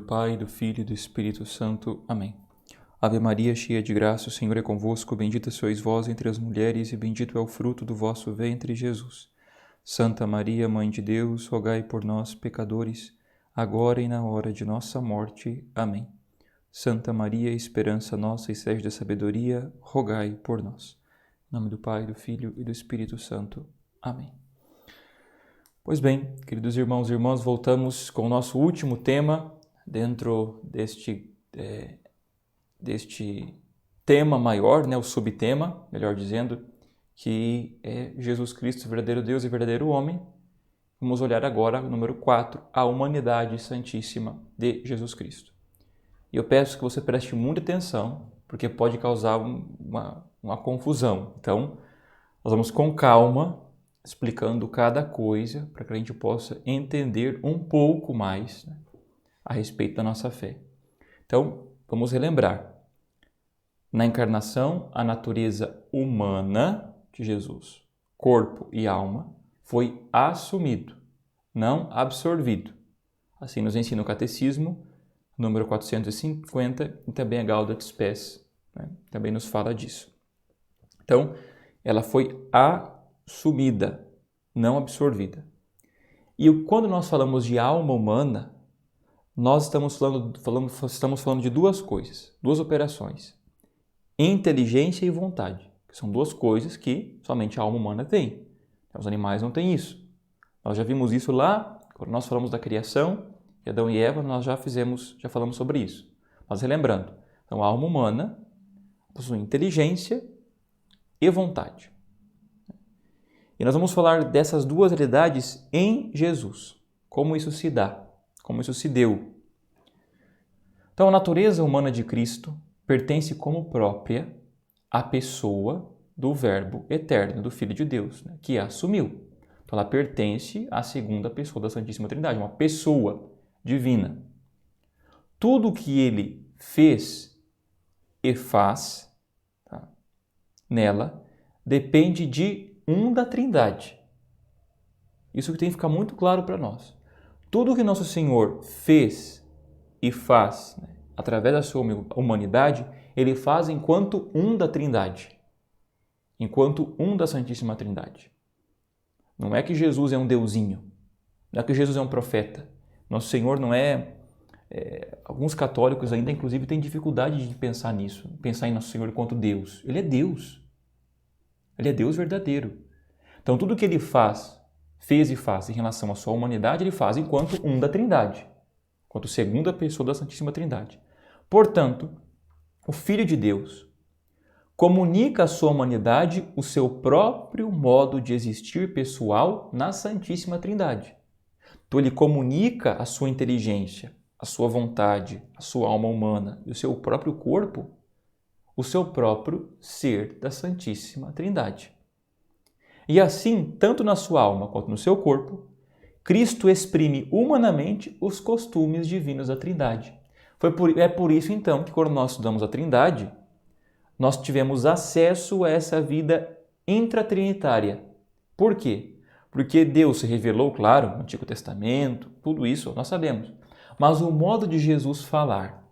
Pai, do Filho e do Espírito Santo. Amém. Ave Maria, cheia de graça, o Senhor é convosco. Bendita sois vós entre as mulheres e bendito é o fruto do vosso ventre, Jesus. Santa Maria, Mãe de Deus, rogai por nós, pecadores, agora e na hora de nossa morte. Amém. Santa Maria, esperança nossa e sede da sabedoria, rogai por nós. Em nome do Pai, do Filho e do Espírito Santo. Amém. Pois bem, queridos irmãos e irmãs, voltamos com o nosso último tema dentro deste tema maior, o subtema, melhor dizendo, que é Jesus Cristo, verdadeiro Deus e verdadeiro homem. Vamos olhar agora, número 4, a humanidade santíssima de Jesus Cristo. E eu peço que você preste muita atenção, porque pode causar uma confusão. Então, nós vamos com calma, explicando cada coisa, para que a gente possa entender um pouco mais a respeito da nossa fé. Então, vamos relembrar. Na encarnação, a natureza humana de Jesus, corpo e alma, foi assumido, não absorvido. Assim nos ensina o Catecismo, número 450, e também a Gaudium et Spes, também nos fala disso. Então, ela foi assumida, não absorvida. E quando nós falamos de alma humana, nós estamos falando de duas coisas, duas operações. Inteligência e vontade, que são duas coisas que somente a alma humana tem. Os animais não têm isso. Nós já vimos isso lá, quando nós falamos da criação, de Adão e Eva, nós já falamos sobre isso. Mas relembrando, então a alma humana possui inteligência e vontade. E nós vamos falar dessas duas realidades em Jesus. Como isso se dá, como isso se deu. Então, a natureza humana de Cristo pertence como própria à pessoa do Verbo eterno, do Filho de Deus, que a assumiu. Então, ela pertence à segunda pessoa da Santíssima Trindade, uma pessoa divina. Tudo o que ele fez e faz nela depende de um da Trindade. Isso que tem que ficar muito claro para nós. Tudo o que Nosso Senhor fez e faz através da sua humanidade, ele faz enquanto um da Trindade, enquanto um da Santíssima Trindade. Não é que Jesus é um deusinho, não é que Jesus é um profeta. Nosso Senhor não é... alguns católicos ainda, inclusive, têm dificuldade de pensar nisso, pensar em Nosso Senhor enquanto Deus. Ele é Deus. Ele é Deus verdadeiro. Então, tudo que ele fez e faz em relação à sua humanidade, ele faz enquanto um da Trindade, enquanto segunda pessoa da Santíssima Trindade. Portanto, o Filho de Deus comunica à sua humanidade o seu próprio modo de existir pessoal na Santíssima Trindade. Então, ele comunica a sua inteligência, a sua vontade, a sua alma humana e o seu próprio corpo, o seu próprio ser da Santíssima Trindade. E assim, tanto na sua alma quanto no seu corpo, Cristo exprime humanamente os costumes divinos da Trindade. É por isso, então, que quando nós estudamos a Trindade, nós tivemos acesso a essa vida intratrinitária. Por quê? Porque Deus se revelou, claro, no Antigo Testamento, tudo isso nós sabemos. Mas o modo de Jesus falar,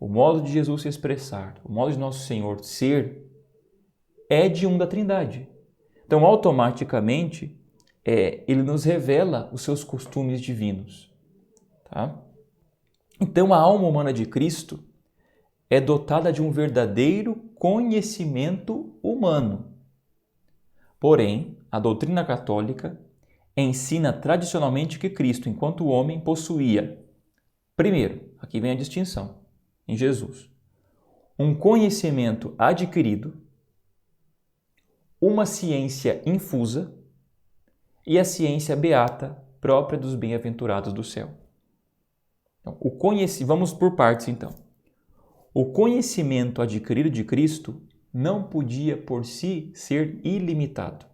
o modo de Jesus se expressar, o modo de Nosso Senhor ser, é de um da Trindade. Então, automaticamente, ele nos revela os seus costumes divinos. Tá? Então, a alma humana de Cristo é dotada de um verdadeiro conhecimento humano. Porém, a doutrina católica ensina tradicionalmente que Cristo, enquanto homem, possuía, primeiro, aqui vem a distinção, em Jesus, um conhecimento adquirido, uma ciência infusa e a ciência beata própria dos bem-aventurados do céu. Então, vamos por partes, então. O conhecimento adquirido de Cristo não podia por si ser ilimitado.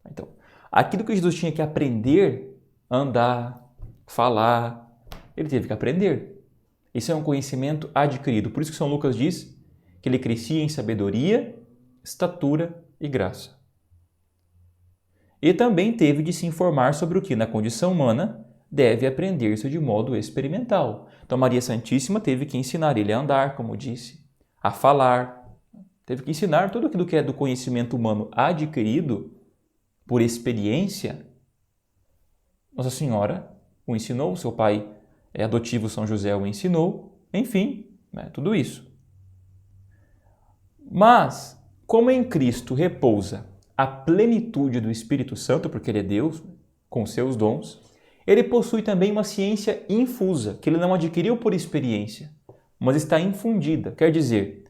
Então, aquilo que Jesus tinha que aprender, andar, falar, ele teve que aprender. Isso é um conhecimento adquirido. Por isso que São Lucas diz que ele crescia em sabedoria, estatura e graça. E também teve de se informar sobre o que, na condição humana, deve aprender-se de modo experimental. Então Maria Santíssima teve que ensinar ele a andar, como disse, a falar, teve que ensinar tudo aquilo que é do conhecimento humano adquirido por experiência. Nossa Senhora o ensinou, seu pai adotivo São José o ensinou, enfim, tudo isso. Mas, como em Cristo repousa a plenitude do Espírito Santo, porque ele é Deus, com seus dons, ele possui também uma ciência infusa, que ele não adquiriu por experiência, mas está infundida. Quer dizer,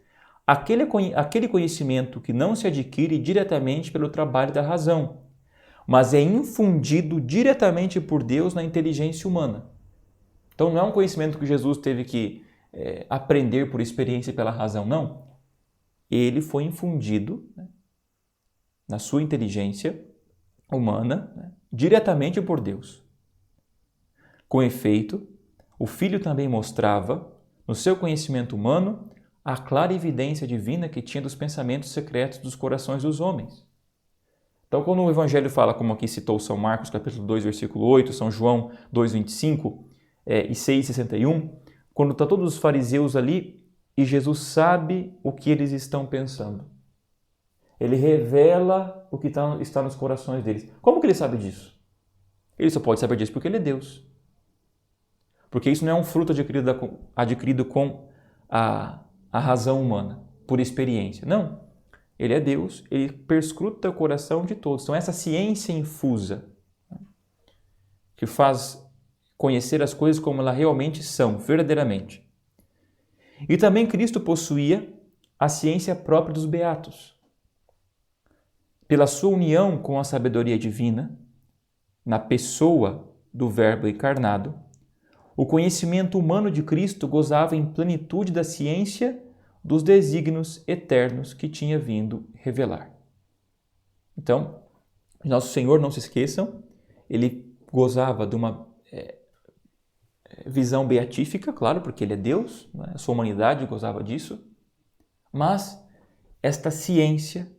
aquele conhecimento que não se adquire diretamente pelo trabalho da razão, mas é infundido diretamente por Deus na inteligência humana. Então não é um conhecimento que Jesus teve que aprender por experiência e pela razão, não. Ele foi infundido na sua inteligência humana diretamente por Deus. Com efeito, o Filho também mostrava, no seu conhecimento humano, a clara evidência divina que tinha dos pensamentos secretos dos corações dos homens. Então, quando o Evangelho fala, como aqui citou São Marcos, capítulo 2, versículo 8, São João 2, 25 e 6, 61, quando está todos os fariseus ali e Jesus sabe o que eles estão pensando. Ele revela o que está nos corações deles. Como que ele sabe disso? Ele só pode saber disso porque ele é Deus. Porque isso não é um fruto adquirido com a razão humana, por experiência. Não. Ele é Deus, ele perscruta o coração de todos. Então, essa ciência infusa, que faz conhecer as coisas como elas realmente são, verdadeiramente. E também Cristo possuía a ciência própria dos beatos. Pela sua união com a sabedoria divina, na pessoa do Verbo encarnado, o conhecimento humano de Cristo gozava em plenitude da ciência dos desígnios eternos que tinha vindo revelar. Então, nosso Senhor, não se esqueçam, ele gozava de uma visão beatífica, claro, porque ele é Deus, a sua humanidade gozava disso, mas esta ciência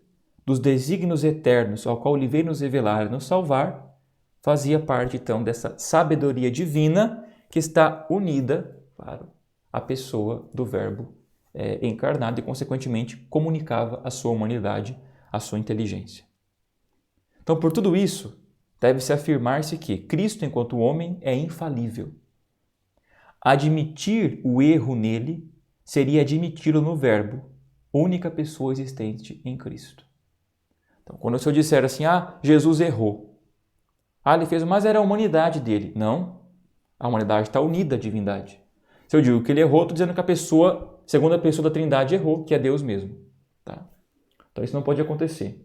dos desígnios eternos ao qual ele veio nos revelar e nos salvar, fazia parte, então, dessa sabedoria divina que está unida, claro, à pessoa do Verbo encarnado e, consequentemente, comunicava a sua humanidade, a sua inteligência. Então, por tudo isso, deve-se afirmar-se que Cristo, enquanto homem, é infalível. Admitir o erro nele seria admiti-lo no Verbo, única pessoa existente em Cristo. Então, quando o Senhor disser assim, Jesus errou. Ele fez, mas era a humanidade dele. Não, a humanidade está unida à divindade. Se eu digo que ele errou, estou dizendo que a segunda pessoa da Trindade errou, que é Deus mesmo. Tá? Então isso não pode acontecer.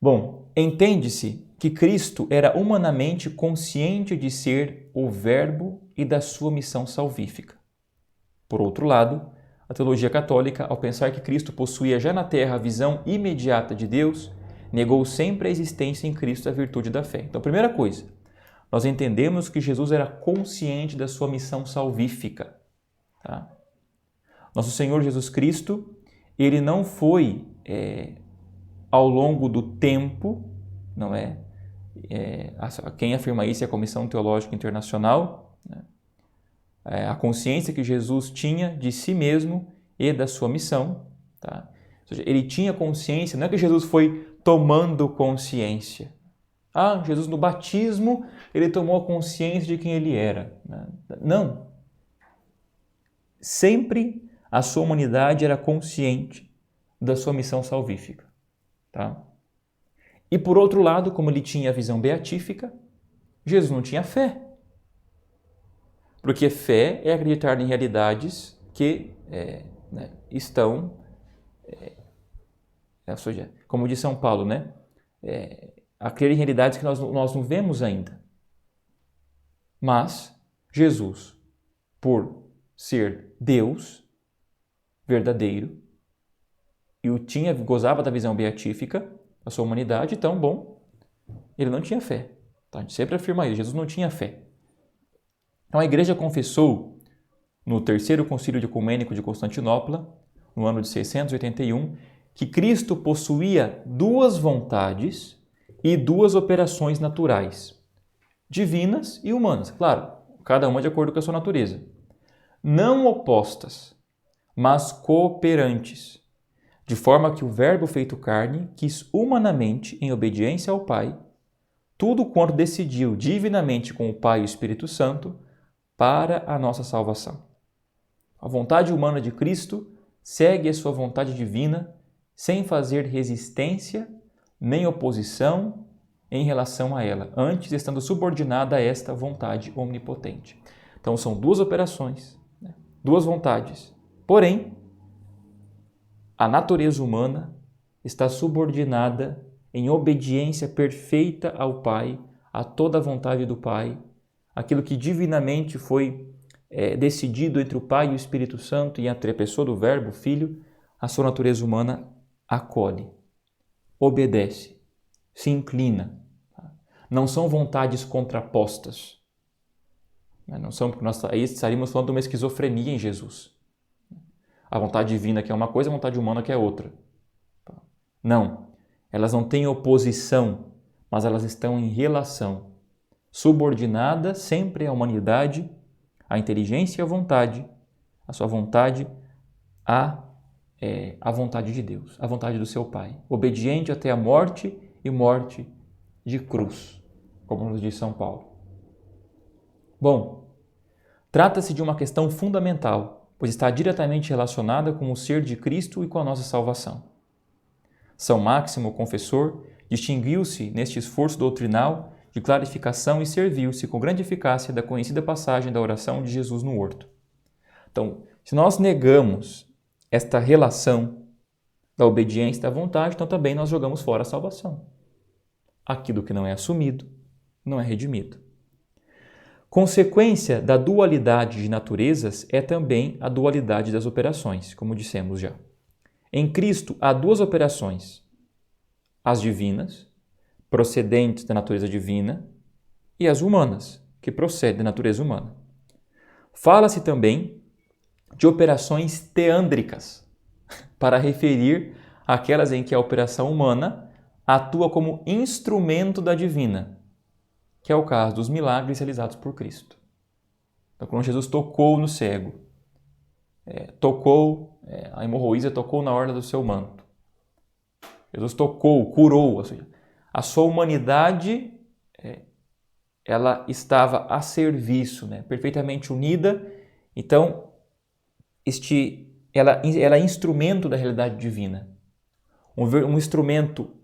Bom, entende-se que Cristo era humanamente consciente de ser o Verbo e da sua missão salvífica. Por outro lado, a teologia católica, ao pensar que Cristo possuía já na terra a visão imediata de Deus, negou sempre a existência em Cristo da virtude da fé. Então, primeira coisa, nós entendemos que Jesus era consciente da sua missão salvífica. Tá? Nosso Senhor Jesus Cristo, ele não foi, ao longo do tempo, não é? Quem afirma isso é a Comissão Teológica Internacional, né? A consciência que Jesus tinha de si mesmo e da sua missão. Tá? Ou seja, ele tinha consciência, não é que Jesus foi tomando consciência. Jesus no batismo, ele tomou consciência de quem ele era. Não. Sempre a sua humanidade era consciente da sua missão salvífica. Tá? E por outro lado, como ele tinha a visão beatífica, Jesus não tinha fé. Porque fé é acreditar em realidades que estão, como diz São Paulo, a crer em realidades que nós não vemos ainda. Mas Jesus, por ser Deus verdadeiro, e gozava da visão beatífica, a sua humanidade, então, ele não tinha fé. Tá? A gente sempre afirma isso, Jesus não tinha fé. Então a Igreja confessou, no Terceiro Concílio Ecumênico de Constantinopla, no ano de 681, que Cristo possuía duas vontades e duas operações naturais, divinas e humanas, claro, cada uma de acordo com a sua natureza, não opostas, mas cooperantes, de forma que o Verbo feito carne quis humanamente, em obediência ao Pai, tudo quanto decidiu divinamente com o Pai e o Espírito Santo para a nossa salvação. A vontade humana de Cristo segue a sua vontade divina sem fazer resistência nem oposição em relação a ela, antes estando subordinada a esta vontade omnipotente. Então são duas operações, duas vontades. Porém, a natureza humana está subordinada em obediência perfeita ao Pai, a toda a vontade do Pai, aquilo que divinamente foi decidido entre o Pai e o Espírito Santo e entre a pessoa do Verbo, o Filho, a sua natureza humana acolhe, obedece, se inclina. Não são vontades contrapostas. Não são, porque nós aí estaríamos falando de uma esquizofrenia em Jesus. A vontade divina que é uma coisa, a vontade humana que é outra. Não, elas não têm oposição, mas elas estão em relação, subordinada sempre à humanidade, à inteligência e à vontade, a sua vontade à vontade de Deus, à vontade do seu Pai, obediente até a morte e morte de cruz, como nos diz São Paulo. Bom, trata-se de uma questão fundamental, pois está diretamente relacionada com o ser de Cristo e com a nossa salvação. São Máximo, o confessor, distinguiu-se neste esforço doutrinal de clarificação e serviu-se com grande eficácia da conhecida passagem da oração de Jesus no horto. Então, se nós negamos esta relação da obediência e da vontade, então também nós jogamos fora a salvação. Aquilo que não é assumido, não é redimido. Consequência da dualidade de naturezas é também a dualidade das operações, como dissemos já. Em Cristo há duas operações, as divinas, procedentes da natureza divina, e as humanas, que procedem da natureza humana. Fala-se também de operações teândricas, para referir àquelas em que a operação humana atua como instrumento da divina, que é o caso dos milagres realizados por Cristo. Então, quando Jesus tocou no cego, a hemorroísa tocou na orla do seu manto. Jesus tocou, curou, ou seja, a sua humanidade ela estava a serviço, perfeitamente unida. Então, ela é instrumento da realidade divina, um instrumento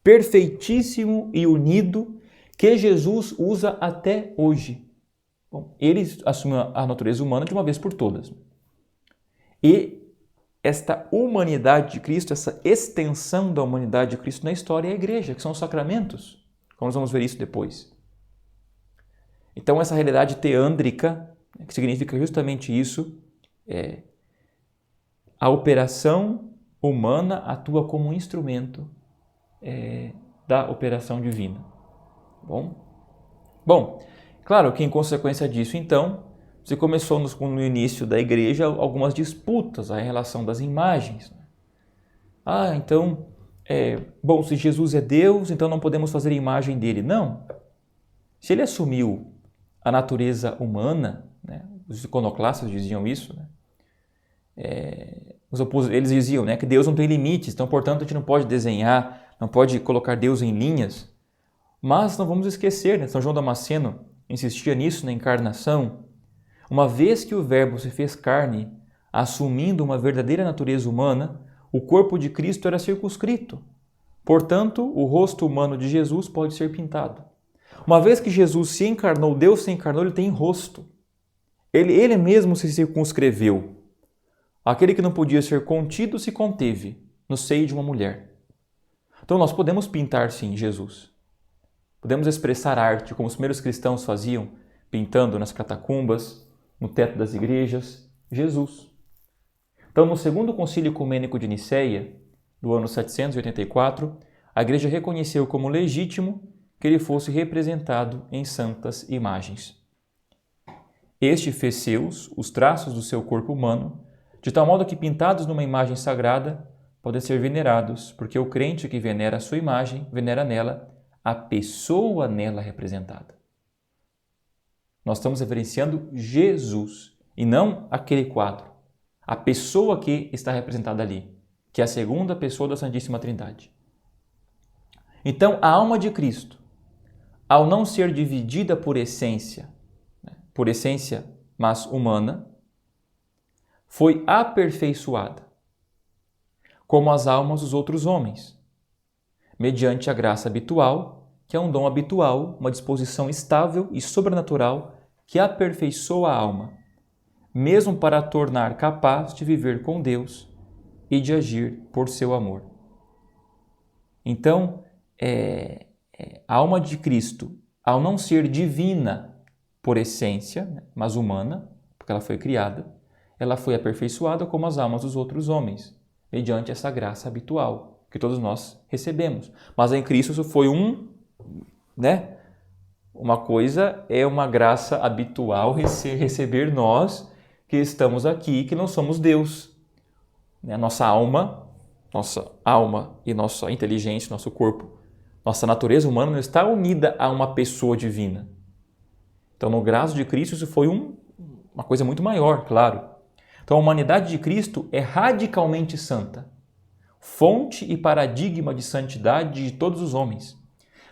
perfeitíssimo e unido que Jesus usa até hoje. Bom, ele assumiu a natureza humana de uma vez por todas. E esta humanidade de Cristo, essa extensão da humanidade de Cristo na história é a igreja, que são os sacramentos, como nós vamos ver isso depois. Então essa realidade teândrica, que significa justamente isso, a operação humana atua como um instrumento da operação divina. Bom, claro que em consequência disso, então, se começou no início da igreja algumas disputas em relação das imagens. Então, se Jesus é Deus, então não podemos fazer imagem dele. Não. Se ele assumiu a natureza humana, os iconoclastas diziam isso, eles diziam que Deus não tem limites, então, portanto, a gente não pode desenhar, não pode colocar Deus em linhas. Mas não vamos esquecer, São João Damasceno insistia nisso na encarnação. Uma vez que o Verbo se fez carne, assumindo uma verdadeira natureza humana, o corpo de Cristo era circunscrito. Portanto, o rosto humano de Jesus pode ser pintado. Uma vez que Jesus se encarnou, Deus se encarnou, ele tem rosto. Ele mesmo se circunscreveu. Aquele que não podia ser contido se conteve no seio de uma mulher. Então nós podemos pintar sim Jesus. Podemos expressar arte como os primeiros cristãos faziam, pintando nas catacumbas, no teto das igrejas, Jesus. Então, no segundo concílio ecumênico de Nicéia, do ano 784, a igreja reconheceu como legítimo que ele fosse representado em santas imagens. Este fez seus os traços do seu corpo humano, de tal modo que pintados numa imagem sagrada podem ser venerados, porque o crente que venera a sua imagem, venera nela a pessoa nela representada. Nós estamos reverenciando Jesus e não aquele quadro. A pessoa que está representada ali, que é a segunda pessoa da Santíssima Trindade. Então, a alma de Cristo, ao não ser dividida por essência, mas humana, foi aperfeiçoada, como as almas dos outros homens, mediante a graça habitual, que é um dom habitual, uma disposição estável e sobrenatural que aperfeiçoa a alma, mesmo para a tornar capaz de viver com Deus e de agir por seu amor. Então, a alma de Cristo, ao não ser divina por essência, mas humana, porque ela foi criada, ela foi aperfeiçoada como as almas dos outros homens, mediante essa graça habitual que todos nós recebemos. Mas em Cristo isso foi uma coisa é uma graça habitual receber nós que estamos aqui, que não somos Deus. Nossa alma e nossa inteligência, nosso corpo, nossa natureza humana não está unida a uma pessoa divina. Então, no graço de Cristo, isso foi uma coisa muito maior, claro. Então, a humanidade de Cristo é radicalmente santa, fonte e paradigma de santidade de todos os homens.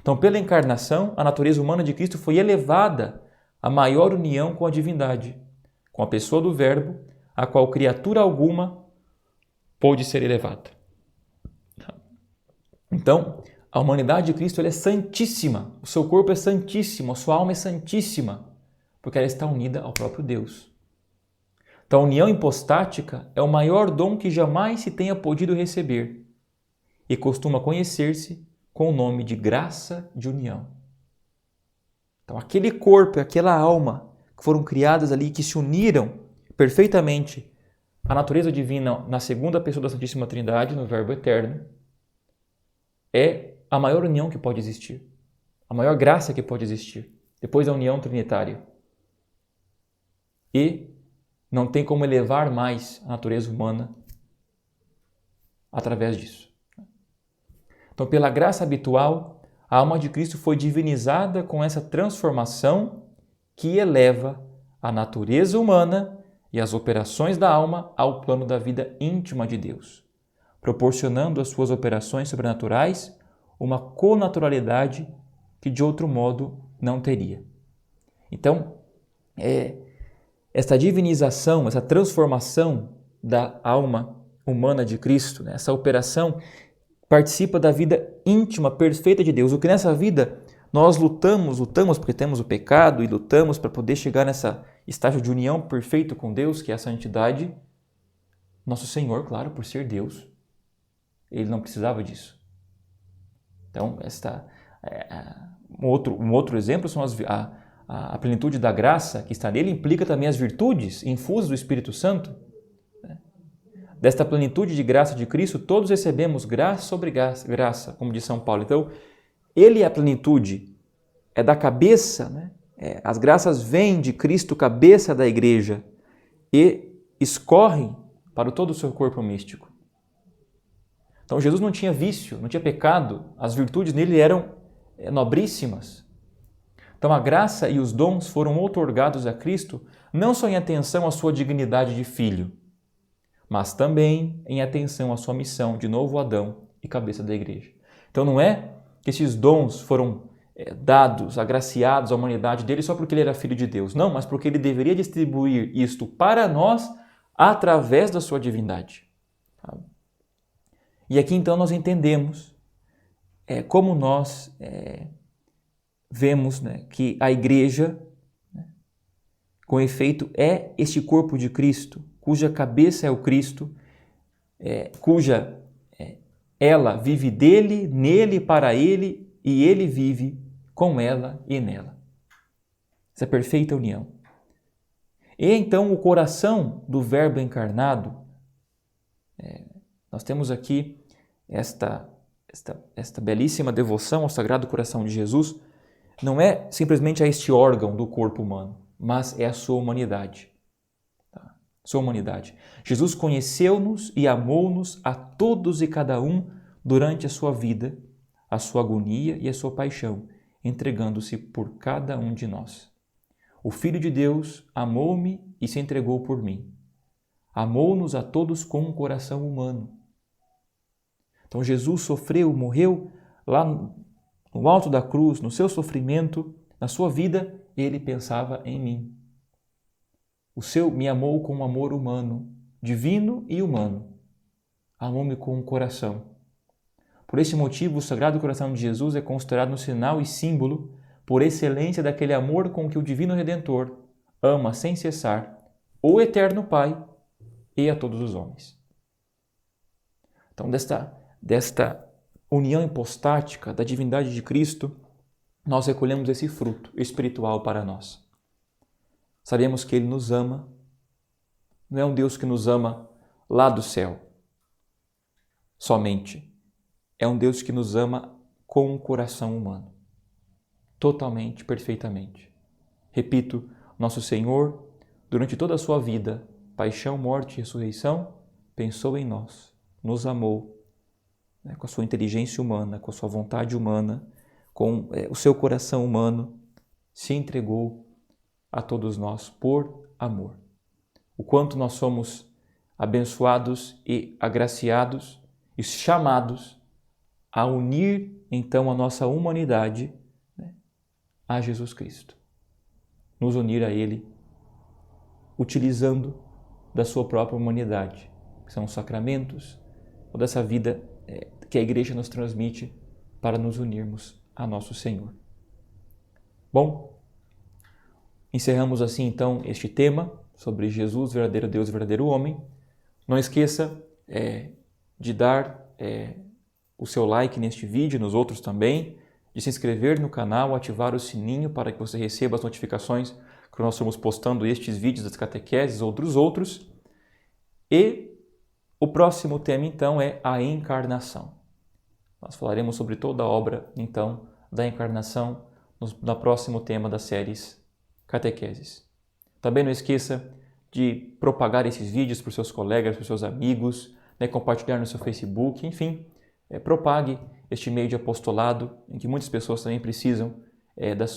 Então, pela encarnação, a natureza humana de Cristo foi elevada à maior união com a divindade, com a pessoa do Verbo, a qual criatura alguma pôde ser elevada. Então, a humanidade de Cristo ela é santíssima, o seu corpo é santíssimo, a sua alma é santíssima, porque ela está unida ao próprio Deus. Então, a união hipostática é o maior dom que jamais se tenha podido receber e costuma conhecer-se com o nome de graça de união. Então, aquele corpo e aquela alma que foram criadas ali, que se uniram perfeitamente à natureza divina na segunda pessoa da Santíssima Trindade, no Verbo Eterno, é a maior união que pode existir, a maior graça que pode existir, depois da união trinitária. E não tem como elevar mais a natureza humana através disso. Então, pela graça habitual, a alma de Cristo foi divinizada com essa transformação que eleva a natureza humana e as operações da alma ao plano da vida íntima de Deus, proporcionando às suas operações sobrenaturais uma connaturalidade que de outro modo não teria. Então, essa divinização, essa transformação da alma humana de Cristo, essa operação participa da vida íntima, perfeita de Deus. O que nessa vida nós lutamos porque temos o pecado e lutamos para poder chegar nessa estágio de união perfeito com Deus, que é a santidade. Nosso Senhor, claro, por ser Deus, Ele não precisava disso. Então, um outro exemplo são a plenitude da graça que está nele implica também as virtudes infusas do Espírito Santo. Desta plenitude de graça de Cristo, todos recebemos graça sobre graça, como diz São Paulo. Então, Ele é a plenitude, é da cabeça, as graças vêm de Cristo, cabeça da igreja, e escorrem para todo o seu corpo místico. Então, Jesus não tinha vício, não tinha pecado, as virtudes nele eram nobríssimas. Então, a graça e os dons foram outorgados a Cristo não só em atenção à sua dignidade de filho, mas também em atenção à sua missão de novo Adão e cabeça da igreja. Então, não é que esses dons foram dados, agraciados à humanidade dele só porque ele era filho de Deus. Não, mas porque ele deveria distribuir isto para nós através da sua divindade. E aqui, então, nós entendemos como nós vemos que a igreja, com efeito, é este corpo de Cristo, cuja cabeça é o Cristo, ela vive dele, nele, para ele, e ele vive com ela e nela. Essa perfeita união. E então o coração do Verbo encarnado, nós temos aqui esta belíssima devoção ao Sagrado Coração de Jesus, não é simplesmente a este órgão do corpo humano, mas é a sua humanidade. Sua humanidade. Jesus conheceu-nos e amou-nos a todos e cada um durante a sua vida, a sua agonia e a sua paixão, entregando-se por cada um de nós. O Filho de Deus amou-me e se entregou por mim. Amou-nos a todos com um coração humano. Então Jesus sofreu, morreu lá no alto da cruz, no seu sofrimento, na sua vida, ele pensava em mim. Me amou com um amor humano, divino e humano. Amou-me com um coração. Por esse motivo, o Sagrado Coração de Jesus é considerado um sinal e símbolo por excelência daquele amor com que o Divino Redentor ama sem cessar o Eterno Pai e a todos os homens. Então, desta união hipostática da divindade de Cristo, nós recolhemos esse fruto espiritual para nós. Sabemos que Ele nos ama, não é um Deus que nos ama lá do céu somente. É um Deus que nos ama com um coração humano, totalmente, perfeitamente. Repito, nosso Senhor, durante toda a sua vida, paixão, morte e ressurreição, pensou em nós, nos amou, com a sua inteligência humana, com a sua vontade humana, com o seu coração humano, se entregou a todos nós por amor. O quanto nós somos abençoados e agraciados e chamados a unir então a nossa humanidade a Jesus Cristo. Nos unir a Ele, utilizando da sua própria humanidade, que são os sacramentos, ou dessa vida que a Igreja nos transmite para nos unirmos a nosso Senhor. Bom, encerramos assim então este tema sobre Jesus, verdadeiro Deus e verdadeiro homem. Não esqueça de dar o seu like neste vídeo, nos outros também, de se inscrever no canal, ativar o sininho para que você receba as notificações que nós estamos postando estes vídeos das catequeses ou dos outros. E o próximo tema então é a encarnação. Nós falaremos sobre toda a obra então da encarnação no próximo tema das séries catequeses. Também não esqueça de propagar esses vídeos para os seus colegas, para os seus amigos, compartilhar no seu Facebook, enfim, propague este meio de apostolado em que muitas pessoas também precisam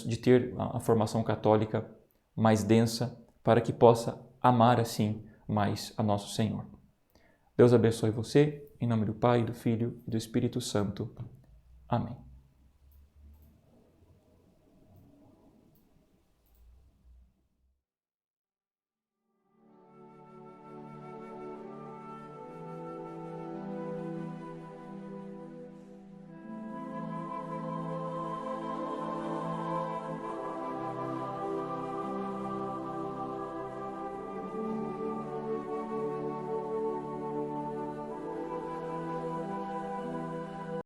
de ter a formação católica mais densa para que possa amar assim mais a nosso Senhor. Deus abençoe você, em nome do Pai, do Filho e do Espírito Santo. Amém.